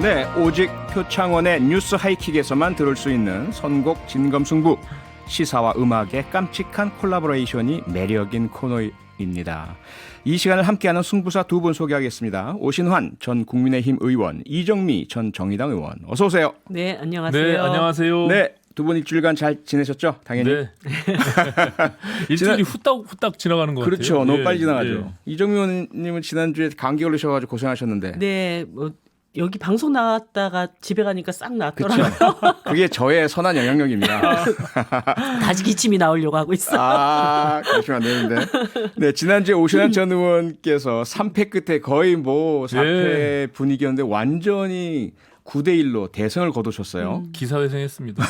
네, 오직 표창원의 뉴스 하이킥에서만 들을 수 있는 선곡 진검승부, 시사와 음악의 깜찍한 콜라보레이션이 매력인 코너입니다. 이 시간을 함께하는 승부사 두 분 소개하겠습니다. 오신환 전 국민의힘 의원, 이정미 전 정의당 의원, 어서 오세요. 네, 안녕하세요. 네, 안녕하세요. 네, 두 분 일주일간 잘 지내셨죠? 당연히. 네. 일주일이 후딱 지나가는 것 그렇죠. 같아요. 너무 예, 빨리 지나가죠. 예. 이정미 의원님은 지난주에 감기 걸리셔가지고 고생하셨는데. 네, 뭐 여기 방송 나왔다가 집에 가니까 싹 나았더라고요. 그게 저의 선한 영향력입니다. 다시 기침이 나오려고 하고 있어. 아, 그러시면 안 되는데. 네, 지난주에 오신환 전 의원께서 3패 끝에 거의 뭐 4패 분위기였는데 완전히 9대1로 대승을 거두셨어요. 기사회생했습니다.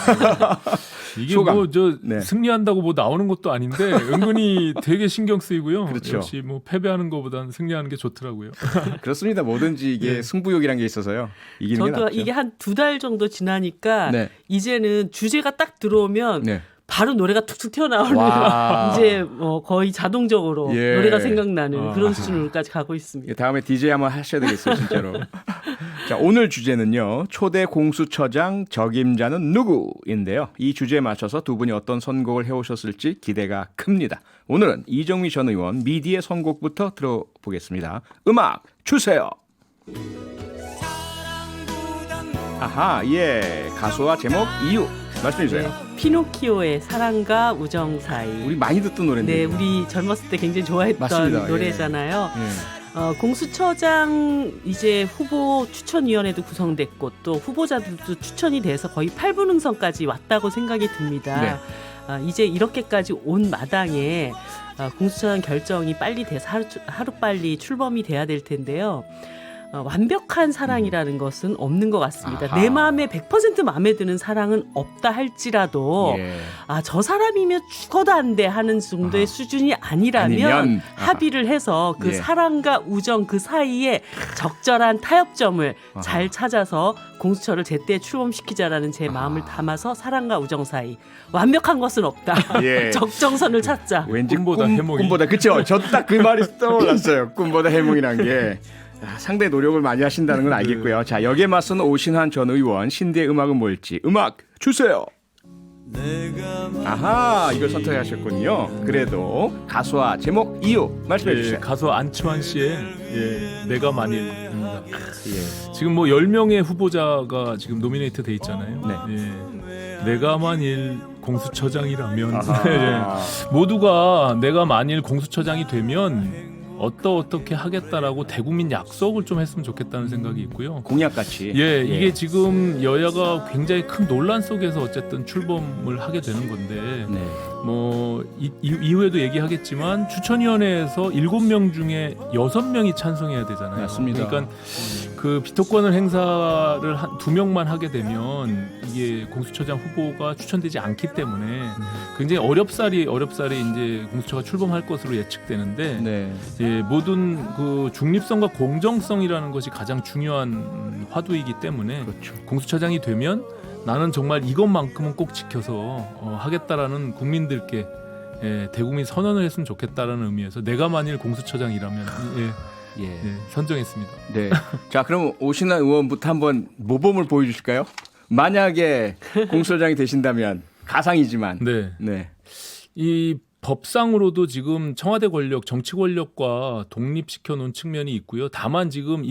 이게 소감. 뭐 저 네. 승리한다고 뭐 나오는 것도 아닌데 은근히 되게 신경 쓰이고요. 그렇죠. 역시 뭐 패배하는 것보다는 승리하는 게 좋더라고요. 그렇습니다. 뭐든지 이게 승부욕이란 게 있어서요. 이기는 게 저도 낫죠. 이게 한 2달 정도 지나니까 네. 이제는 주제가 딱 들어오면 네. 바로 노래가 툭툭 튀어나오는 와. 이제 뭐 거의 자동적으로 예. 노래가 생각나는 아. 그런 수준으로까지 가고 있습니다. 다음에 DJ 한번 하셔야 되겠어요, 진짜로. 자, 오늘 주제는요. 초대 공수처장 적임자는 누구인데요. 이 주제에 맞춰서 두 분이 어떤 선곡을 해오셨을지 기대가 큽니다. 오늘은 이정미 전 의원 미디의 선곡부터 들어보겠습니다. 음악 주세요. 아하, 예. 가수와 제목, 이유 말씀해 주세요. 네, 피노키오의 사랑과 우정 사이. 우리 많이 듣던 노래인데. 네, 우리 젊었을 때 굉장히 좋아했던 맞습니다. 노래잖아요. 예. 공수처장 이제 후보 추천위원회도 구성됐고 또 후보자들도 추천이 돼서 거의 8분 응선까지 왔다고 생각이 듭니다. 네. 이제 이렇게까지 온 마당에 공수처장 결정이 빨리 돼서 하루빨리 출범이 돼야 될 텐데요. 완벽한 사랑이라는 것은 없는 것 같습니다. 아하. 내 마음에 100% 마음에 드는 사랑은 없다 할지라도 예. 저 사람이면 죽어도 안 돼 하는 정도의 아하. 수준이 아니라면 아니면, 아하. 합의를 해서 그 예. 사랑과 우정 그 사이에 적절한 타협점을 아하. 잘 찾아서 공수처를 제때 출범시키자라는 제 마음을 담아서 사랑과 우정 사이 완벽한 것은 없다. 예. 적정선을 찾자. 왠지 꿈보다 해몽이. 꿈보다 그렇죠. 저 딱 그 말이 떠올랐어요. 꿈보다 해몽이란 게 상당히 노력을 많이 하신다는 건 알겠고요. 자, 여기에 맞서는 오신환 전 의원 신대의 음악은 뭘지 음악 주세요. 아하, 이걸 선택하셨군요. 그래도 가수와 제목 이유 말씀해 예, 주세요. 가수 안치환 씨의 내가 만일입니다. 예. 지금 뭐 10명의 후보자가 지금 노미네이트 돼 있잖아요. 네. 내가 만일 공수처장이라면 아하. 모두가 내가 만일 공수처장이 되면 어떻게 하겠다라고 대국민 약속을 좀 했으면 좋겠다는 생각이 있고요. 공약같이. 예, 이게 지금 여야가 굉장히 큰 논란 속에서 어쨌든 출범을 하게 되는 건데 네. 뭐 이후에도 얘기하겠지만 추천위원회에서 7명 중에 6명이 찬성해야 되잖아요. 맞습니다. 그러니까 그 비토권을 행사를 2명만 하게 되면 이게 공수처장 후보가 추천되지 않기 때문에 굉장히 어렵사리 이제 공수처가 출범할 것으로 예측되는데 네. 예, 모든 그 중립성과 공정성이라는 것이 가장 중요한 화두이기 때문에 그렇죠. 공수처장이 되면 나는 정말 이것만큼은 꼭 지켜서 하겠다라는 국민들께 대국민 선언을 했으면 좋겠다라는 의미에서 내가 만일 공수처장이라면 예. 선정했습니다. 네. 자, 그럼 오신환 의원부터 한번 모범을 보여주실까요? 만약에 공수처장이 되신다면 가상이지만. 네. 네. 이 법상으로도 지금 청와대 권력, 정치 권력과 독립시켜 놓은 측면이 있고요. 다만 지금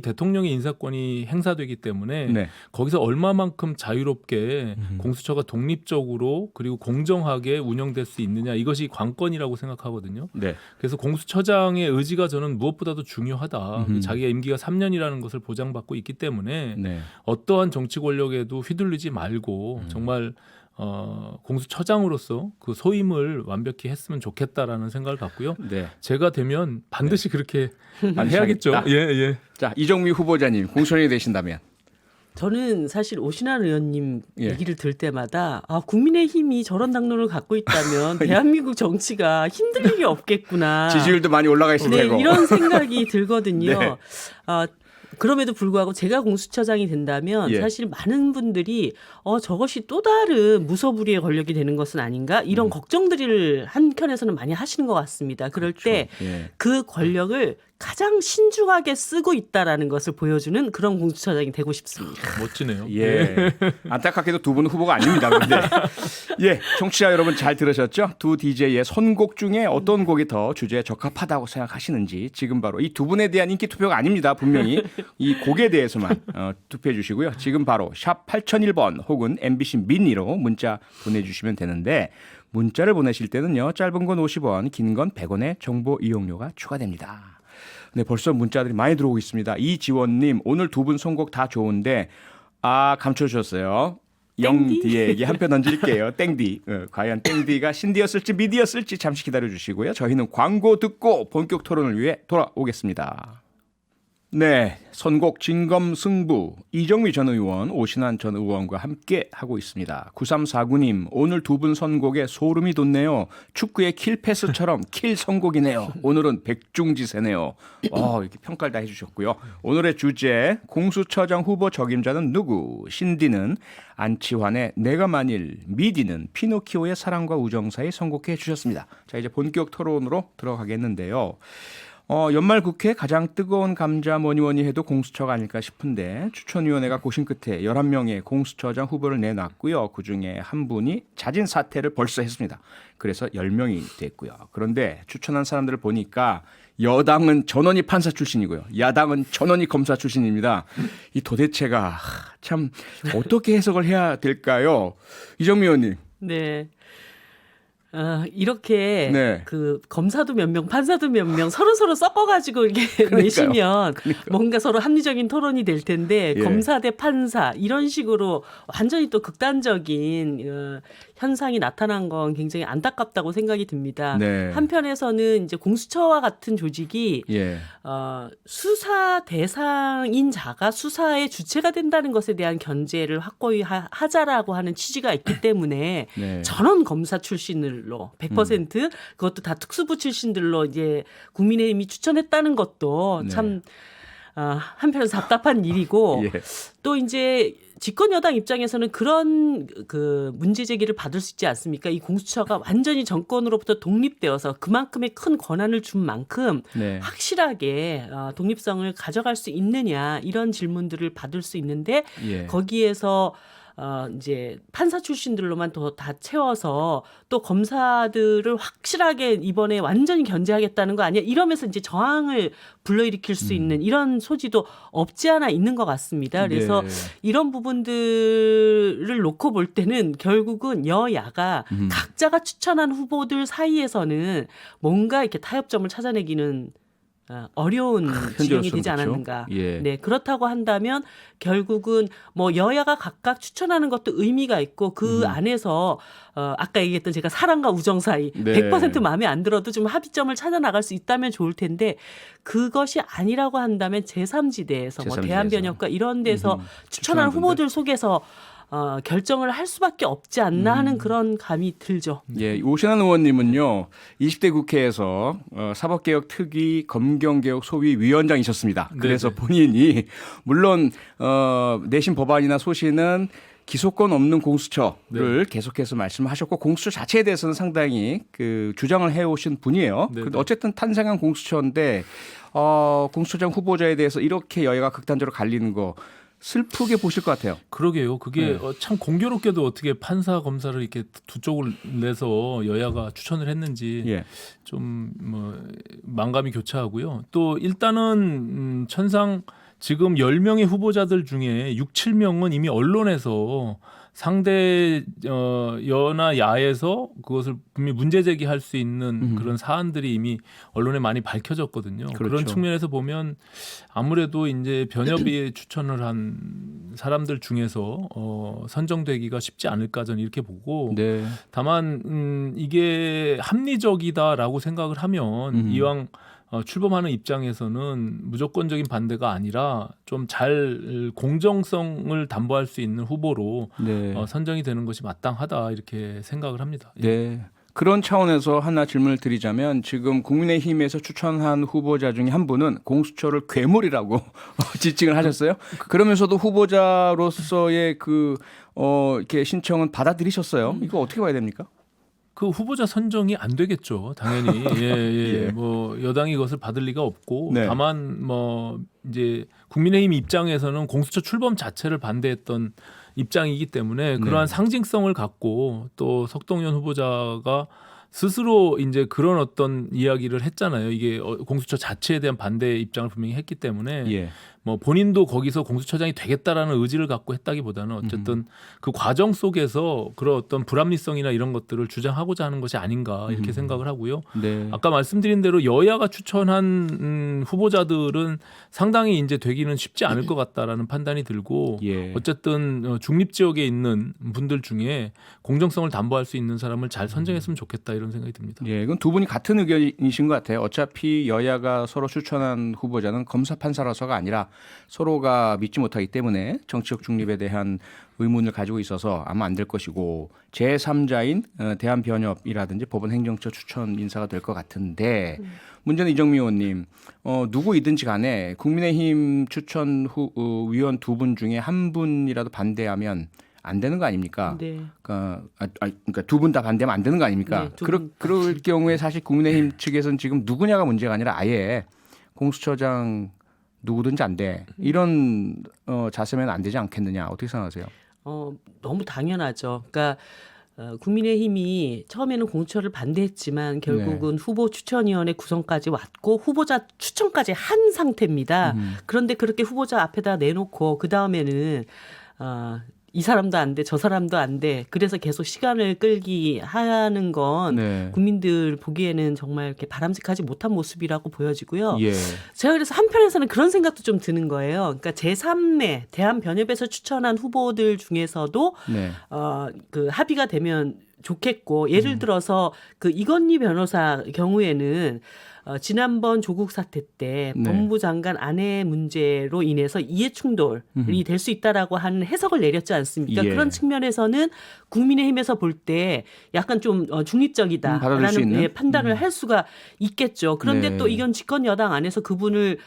대통령의 인사권이 행사되기 때문에 네. 거기서 얼마만큼 자유롭게 공수처가 독립적으로 그리고 공정하게 운영될 수 있느냐 이것이 관건이라고 생각하거든요. 네. 그래서 공수처장의 의지가 저는 무엇보다도 중요하다. 자기가 임기가 3년이라는 것을 보장받고 있기 때문에 네. 어떠한 정치 권력에도 휘둘리지 말고 정말 공수처장으로서 그 소임을 완벽히 했으면 좋겠다라는 생각을 갖고요. 네. 제가 되면 반드시 그렇게 반드시 해야겠죠. 하겠다. 예. 자, 이정미 후보자님 공수처장이 되신다면. 저는 사실 오신환 의원님 예. 얘기를 들을 때마다 국민의힘이 저런 당론을 갖고 있다면 대한민국 정치가 힘들 일이 없겠구나. 지지율도 많이 올라가 있을 네, 테고. 이런 생각이 들거든요. 네. 그럼에도 불구하고 제가 공수처장이 된다면 예. 사실 많은 분들이 저것이 또 다른 무소불위의 권력이 되는 것은 아닌가 이런 걱정들을 한켠에서는 많이 하시는 것 같습니다. 그럴 때 예. 그 권력을 가장 신중하게 쓰고 있다라는 것을 보여주는 그런 공수처장이 되고 싶습니다. 멋지네요. 예. 안타깝게도 두 분은 후보가 아닙니다. 그런데 예, 청취자 여러분 잘 들으셨죠? 두 DJ의 선곡 중에 어떤 곡이 더 주제에 적합하다고 생각하시는지 지금 바로 이 두 분에 대한 인기 투표가 아닙니다. 분명히 이 곡에 대해서만 투표해 주시고요. 지금 바로 샵 8001번 혹은 MBC 미니로 문자 보내주시면 되는데 문자를 보내실 때는요. 짧은 건 50원, 긴 건 100원의 정보 이용료가 추가됩니다. 네, 벌써 문자들이 많이 들어오고 있습니다. 이지원님, 오늘 두 분 선곡 다 좋은데 감춰주셨어요. 영디에게 한 표 던질게요. 땡디. 과연 땡디가 신디였을지 미디였을지 잠시 기다려주시고요. 저희는 광고 듣고 본격 토론을 위해 돌아오겠습니다. 네, 선곡 진검승부 이정미 전 의원, 오신환 전 의원과 함께 하고 있습니다. 9349님, 오늘 두 분 선곡에 소름이 돋네요. 축구의 킬패스처럼 킬 선곡이네요. 오늘은 백중지세네요. 이렇게 평가를 다 해주셨고요. 오늘의 주제, 공수처장 후보 적임자는 누구? 신디는 안치환의 내가 만일, 미디는 피노키오의 사랑과 우정 사이 선곡해 주셨습니다. 자, 이제 본격 토론으로 들어가겠는데요. 연말 국회 가장 뜨거운 감자 뭐니 해도 공수처가 아닐까 싶은데 추천위원회가 고심 끝에 11명의 공수처장 후보를 내놨고요. 그중에 한 분이 자진 사퇴를 벌써 했습니다. 그래서 10명이 됐고요. 그런데 추천한 사람들을 보니까 여당은 전원이 판사 출신이고요. 야당은 전원이 검사 출신입니다. 이 도대체가 참 어떻게 해석을 해야 될까요? 이정미 의원님. 네. 이렇게 네. 그 검사도 몇 명, 판사도 몇 명 서로 섞어가지고 이렇게 내시면 뭔가 서로 합리적인 토론이 될 텐데 예. 검사 대 판사 이런 식으로 완전히 또 극단적인 현상이 나타난 건 굉장히 안타깝다고 생각이 듭니다. 네. 한편에서는 이제 공수처와 같은 조직이 예. 수사 대상인 자가 수사의 주체가 된다는 것에 대한 견제를 확고히 하자라고 하는 취지가 있기 때문에 네. 전원 검사 출신으로 100% 그것도 다 특수부 출신들로 이제 국민의힘이 추천했다는 것도 네. 참 한편에서 답답한 일이고 예. 또 이제 집권 여당 입장에서는 그런 그 문제 제기를 받을 수 있지 않습니까? 이 공수처가 완전히 정권으로부터 독립되어서 그만큼의 큰 권한을 준 만큼 네. 확실하게 독립성을 가져갈 수 있느냐 이런 질문들을 받을 수 있는데 예. 거기에서 이제 판사 출신들로만 더 다 채워서 또 검사들을 확실하게 이번에 완전히 견제하겠다는 거 아니야? 이러면서 이제 저항을 불러일으킬 수 있는 이런 소지도 없지 않아 있는 것 같습니다. 그래서 네. 이런 부분들을 놓고 볼 때는 결국은 여야가 각자가 추천한 후보들 사이에서는 뭔가 이렇게 타협점을 찾아내기는 어려운 지경이 되지 그렇죠. 않았는가. 예. 네, 그렇다고 한다면 결국은 뭐 여야가 각각 추천하는 것도 의미가 있고 그 안에서 아까 얘기했던 제가 사랑과 우정 사이 네. 100% 마음에 안 들어도 좀 합의점을 찾아 나갈 수 있다면 좋을 텐데 그것이 아니라고 한다면 제3지대에서 뭐 제3지대에서. 대한변협과 이런 데서 추천한 추천한 후보들 속에서 결정을 할 수밖에 없지 않나 하는 그런 감이 들죠. 예, 오신환 의원님은요 20대 국회에서 사법개혁 특위 검경개혁 소위 위원장이셨습니다. 그래서 네네. 본인이 물론 내신 법안이나 소신은 기소권 없는 공수처를 계속해서 말씀하셨고 공수처 자체에 대해서는 상당히 그 주장을 해오신 분이에요. 네네. 근데 어쨌든 탄생한 공수처인데 공수처장 후보자에 대해서 이렇게 여야가 극단적으로 갈리는 거 슬프게 보실 것 같아요. 그러게요. 그게 네. 참 공교롭게도 어떻게 판사 검사를 이렇게 두 쪽을 내서 여야가 추천을 했는지 예. 좀 뭐 만감이 교차하고요. 또 일단은 천상 지금 10명의 후보자들 중에 6, 7명은 이미 언론에서 상대 여나 야에서 그것을 분명히 문제 제기할 수 있는 그런 사안들이 이미 언론에 많이 밝혀졌거든요. 그렇죠. 그런 측면에서 보면 아무래도 이제 변협이 추천을 한 사람들 중에서 선정되기가 쉽지 않을까 저는 이렇게 보고 네. 다만 이게 합리적이다라고 생각을 하면 이왕 출범하는 입장에서는 무조건적인 반대가 아니라 좀 잘 공정성을 담보할 수 있는 후보로 네. 선정이 되는 것이 마땅하다 이렇게 생각을 합니다. 네. 그런 차원에서 하나 질문을 드리자면 지금 국민의힘에서 추천한 후보자 중에 한 분은 공수처를 괴물이라고 지칭을 하셨어요. 그러면서도 후보자로서의 이렇게 신청은 받아들이셨어요. 이거 어떻게 봐야 됩니까? 그 후보자 선정이 안 되겠죠. 당연히 예. 예. 뭐 여당이 그것을 받을 리가 없고 네. 다만 뭐 이제 국민의힘 입장에서는 공수처 출범 자체를 반대했던 입장이기 때문에 그러한 네. 상징성을 갖고 또 석동현 후보자가 스스로 이제 그런 어떤 이야기를 했잖아요. 이게 공수처 자체에 대한 반대 입장을 분명히 했기 때문에 예. 뭐 본인도 거기서 공수처장이 되겠다라는 의지를 갖고 했다기보다는 어쨌든 그 과정 속에서 그런 어떤 불합리성이나 이런 것들을 주장하고자 하는 것이 아닌가 이렇게 생각을 하고요. 네. 아까 말씀드린 대로 여야가 추천한 후보자들은 상당히 이제 되기는 쉽지 않을 것 같다라는 판단이 들고 예. 어쨌든 중립 지역에 있는 분들 중에 공정성을 담보할 수 있는 사람을 잘 선정했으면 좋겠다 이런 생각이 듭니다. 예, 이건 두 분이 같은 의견이신 것 같아요. 어차피 여야가 서로 추천한 후보자는 검사 판사라서가 아니라 서로가 믿지 못하기 때문에 정치적 중립에 대한 의문을 가지고 있어서 아마 안 될 것이고 제3자인 대한변협이라든지 법원 행정처 추천 인사가 될 것 같은데 문제는 이정미 의원님 누구이든지 간에 국민의힘 추천 위원 두 분 중에 한 분이라도 반대하면 안 되는 거 아닙니까? 네. 그러니까 두 분 다 반대하면 안 되는 거 아닙니까? 네, 두 분 그럴 경우에 사실 국민의힘 측에서는 지금 누구냐가 문제가 아니라 아예 공수처장 누구든지 안 돼. 이런 자세면 안 되지 않겠느냐. 어떻게 생각하세요? 너무 당연하죠. 그러니까 국민의힘이 처음에는 공수처를 반대했지만 결국은 후보 추천위원회 구성까지 왔고 후보자 추천까지 한 상태입니다. 그런데 그렇게 후보자 앞에다 내놓고 그 다음에는 이 사람도 안 돼, 저 사람도 안 돼. 그래서 계속 시간을 끌기 하는 건 네. 국민들 보기에는 정말 이렇게 바람직하지 못한 모습이라고 보여지고요. 예. 제가 그래서 한편에서는 그런 생각도 좀 드는 거예요. 그러니까 제3의 대한변협에서 추천한 후보들 중에서도 네. 그 합의가 되면 좋겠고 예를 들어서 그 이건희 변호사 경우에는 지난번 조국 사태 때 네. 법무부 장관 아내 문제로 인해서 이해 충돌이 될 수 있다라고 하는 해석을 내렸지 않습니까? 예. 그런 측면에서는 국민의힘에서 볼 때 약간 좀 받아들일 수 중립적이다라는 있는? 판단을 할 수가 있겠죠. 그런데 네. 또 이건 집권 여당 안에서 그분을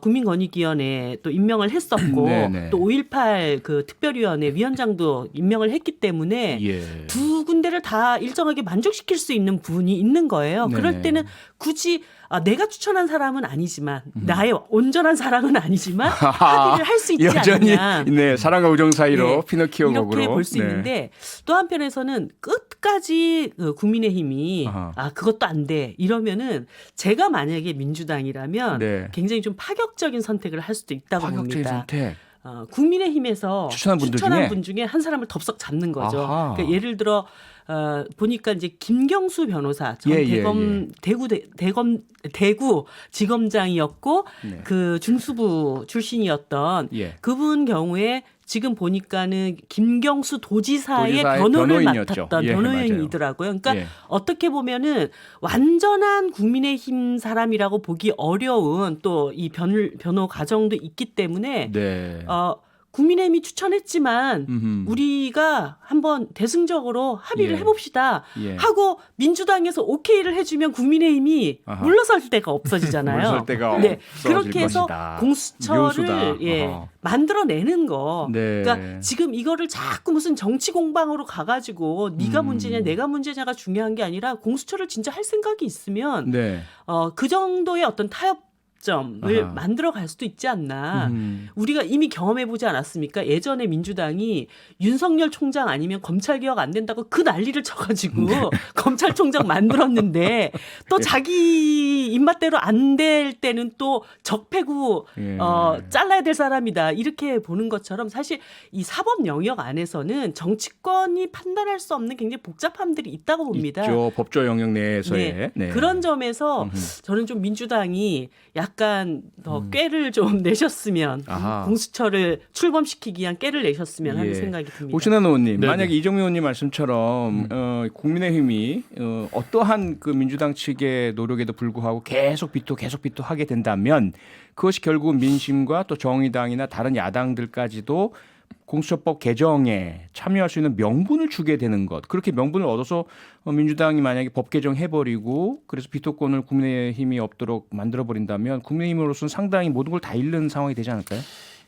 국민권익위원회에 또 임명을 했었고 네, 네. 또 5.18 그 특별위원회 위원장도 임명을 했기 때문에 예. 두 군데를 다 일정하게 만족시킬 수 있는 분이 있는 거예요. 네네. 그럴 때는 굳이 내가 추천한 사람은 아니지만 나의 온전한 사랑은 아니지만 합의를 할 수 있지 여전히 않느냐. 네, 사랑과 우정 사이로 네, 피노키오 이렇게 곡으로 볼 수 네. 있는데 또 한편에서는 끝까지 국민의힘이 아하. 그것도 안 돼 이러면은 제가 만약에 민주당이라면 네. 굉장히 좀 파격적인 선택을 할 수도 있다고 파격적인 봅니다. 선택. 국민의힘에서 추천한 분들 중에? 한 사람을 덥석 잡는 거죠. 아하. 그러니까 예를 들어 보니까 이제 김경수 변호사 전 예, 대검 대구 지검장이었고 네. 그 중수부 출신이었던 예. 그분 경우에 지금 보니까는 김경수 도지사의 도지사의 변호를 변호인이었죠. 맡았던 예, 변호인이더라고요. 그러니까 예. 어떻게 보면은 완전한 국민의힘 사람이라고 보기 어려운 또 이 변호 과정도 있기 때문에 네. 국민의힘이 추천했지만 음흠. 우리가 한번 대승적으로 합의를 예. 해봅시다 예. 하고 민주당에서 오케이를 해주면 국민의힘이 아하. 물러설 데가 없어지잖아요. 물러설 데가 네. 없어질 그렇게 해서 것이다. 공수처를 묘수다. 아하. 만들어내는 거. 네. 그러니까 지금 이거를 자꾸 무슨 정치 공방으로 가가지고 네가 문제냐 내가 문제냐가 중요한 게 아니라 공수처를 진짜 할 생각이 있으면 네. 그 정도의 어떤 타협점을 아하. 만들어 갈 수도 있지 않나. 음. 우리가 이미 경험해 보지 않았습니까? 예전에 민주당이 윤석열 총장 아니면 검찰개혁 안 된다고 그 난리를 쳐가지고 네. 검찰총장 만들었는데 또 자기 입맛대로 안 될 때는 또 적폐구 예. 잘라야 될 사람이다 이렇게 보는 것처럼 사실 이 사법 영역 안에서는 정치권이 판단할 수 없는 굉장히 복잡함들이 있다고 봅니다. 있죠. 법조 영역 내에서의 네. 네. 그런 점에서 저는 좀 민주당이 약간 더 꾀를 좀 내셨으면 아하. 공수처를 출범시키기 위한 꾀를 내셨으면 하는 예. 생각이 듭니다. 오신환 의원님, 네네. 만약에 이정미 의원님 말씀처럼 국민의힘이 어떠한 그 민주당 측의 노력에도 불구하고 계속 비토하게 된다면 그것이 결국은 민심과 또 정의당이나 다른 야당들까지도 공수처법 개정에 참여할 수 있는 명분을 주게 되는 것. 그렇게 명분을 얻어서 민주당이 만약에 법 개정해버리고 그래서 비토권을 국민의힘이 없도록 만들어버린다면 국민의힘으로서는 상당히 모든 걸 다 잃는 상황이 되지 않을까요?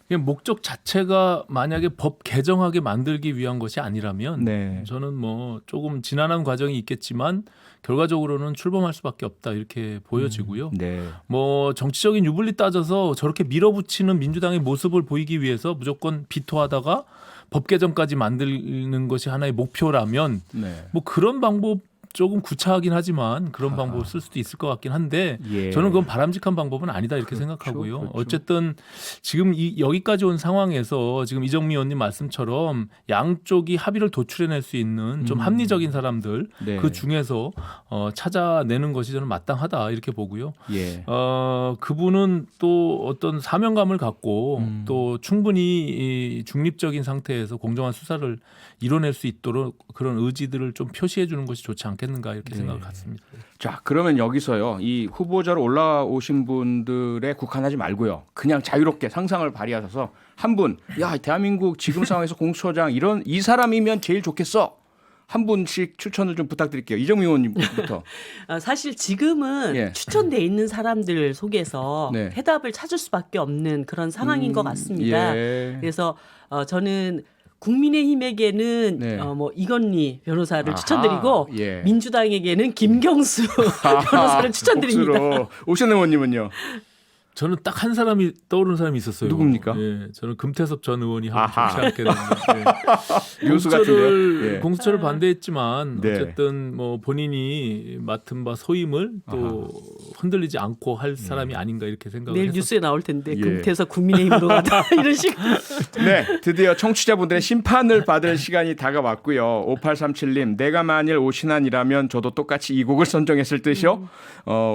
그냥 목적 자체가 만약에 법 개정하게 만들기 위한 것이 아니라면 네. 저는 뭐 조금 지난한 과정이 있겠지만 결과적으로는 출범할 수밖에 없다 이렇게 보여지고요. 네. 뭐 정치적인 유불리 따져서 저렇게 밀어붙이는 민주당의 모습을 보이기 위해서 무조건 비토하다가 법 개정까지 만드는 것이 하나의 목표라면 네. 뭐 그런 방법 조금 구차하긴 하지만 그런 아하. 방법을 쓸 수도 있을 것 같긴 한데 예. 저는 그건 바람직한 방법은 아니다 이렇게 그렇죠, 생각하고요. 그렇죠. 어쨌든 지금 여기까지 온 상황에서 지금 이정미 의원님 말씀처럼 양쪽이 합의를 도출해낼 수 있는 좀 합리적인 사람들 네. 그 중에서 찾아내는 것이 저는 마땅하다 이렇게 보고요. 예. 그분은 또 어떤 사명감을 갖고 음. 또 충분히 이 중립적인 상태에서 공정한 수사를 이뤄낼 수 있도록 그런 의지들을 좀 표시해 주는 것이 좋지 않겠는가 이렇게 네. 생각을 갖습니다. 자, 그러면 여기서요. 이 후보자로 올라오신 분들에 국한하지 말고요. 그냥 자유롭게 상상을 발휘하셔서 한 분, 야, 대한민국 지금 상황에서 공수처장 이 사람이면 제일 좋겠어. 한 분씩 추천을 좀 부탁드릴게요. 이정미 의원님부터. 사실 지금은 예. 추천돼 있는 사람들 속에서 네. 해답을 찾을 수밖에 없는 그런 상황인 것 같습니다. 예. 그래서 저는 국민의힘에게는 네. 뭐 이건희 변호사를 아하, 추천드리고 예. 민주당에게는 김경수 변호사를 추천드립니다. 복수로. 오신 의원님은요? 저는 딱 한 사람이 떠오르는 사람이 있었어요. 누굽니까? 예, 저는 금태섭 전 의원이 하면 아하. 좋지 않겠는데. 교수 같은데요? 예. 공수처를 반대했지만 네. 어쨌든 뭐 본인이 맡은 바 소임을 또 흔들리지 않고 할 사람이 아닌가 이렇게 생각을 내일 했었어요. 뉴스에 나올 텐데 예. 금태섭 국민의힘으로 가다 이런 식으로. 네, 드디어 청취자분들의 심판을 받을 시간이 다가왔고요. 5837님, 내가 만일 오신환이라면 저도 똑같이 이 곡을 선정했을 듯이요.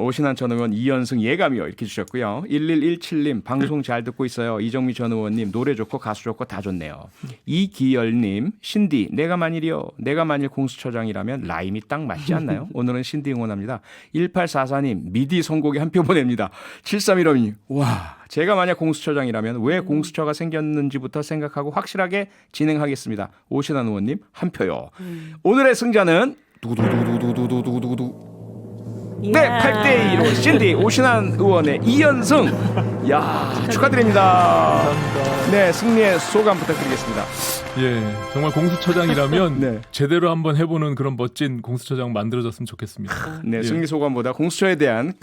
오신환 전 의원 2연승 예감이요. 이렇게 주셨고요. 1117님, 방송 잘 듣고 있어요. 이정미 전 의원님, 노래 좋고 가수 좋고 다 좋네요. 이기열님, 신디, 내가 만일 공수처장이라면 라임이 딱 맞지 않나요? 오늘은 신디 응원합니다. 1844님, 미디 선곡에 한 표 보냅니다. 7315님, 와, 제가 만약 공수처장이라면 왜 공수처가 생겼는지부터 생각하고 확실하게 진행하겠습니다. 오신환 의원님 한 표요. 오늘의 승자는 두두두두두두두두두. 네, 8대2로 신디 오신환 의원의 2연승. 야, 축하드립니다. 네, 승리의 소감 부탁드리겠습니다. 예, 정말 공수처장이라면 네. 제대로 한번 해보는 그런 멋진 공수처장 만들어졌으면 좋겠습니다. 네, 예. 승리 소감보다 공수처에 대한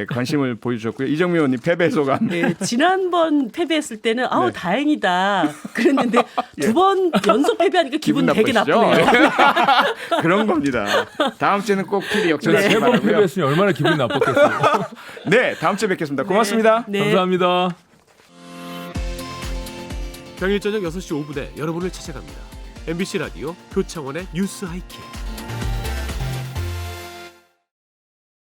관심을 보여주셨고요. 이정미 의원님 패배 소감. 네, 지난번 패배했을 때는 네. 다행이다 그랬는데 두 번 연속 패배하니까 기분 되게 나쁘시죠? 나쁘네요. 그런 겁니다. 다음 주에는 꼭 PD 세 역전하시기 번 바라고요. 패배했으니 얼마나 기분이 나빴겠어요. 네, 다음 주에 뵙겠습니다. 고맙습니다. 네. 감사합니다. 평일 저녁 6시 5분에 여러분을 찾아갑니다. MBC 라디오 표창원의 뉴스 하이킥.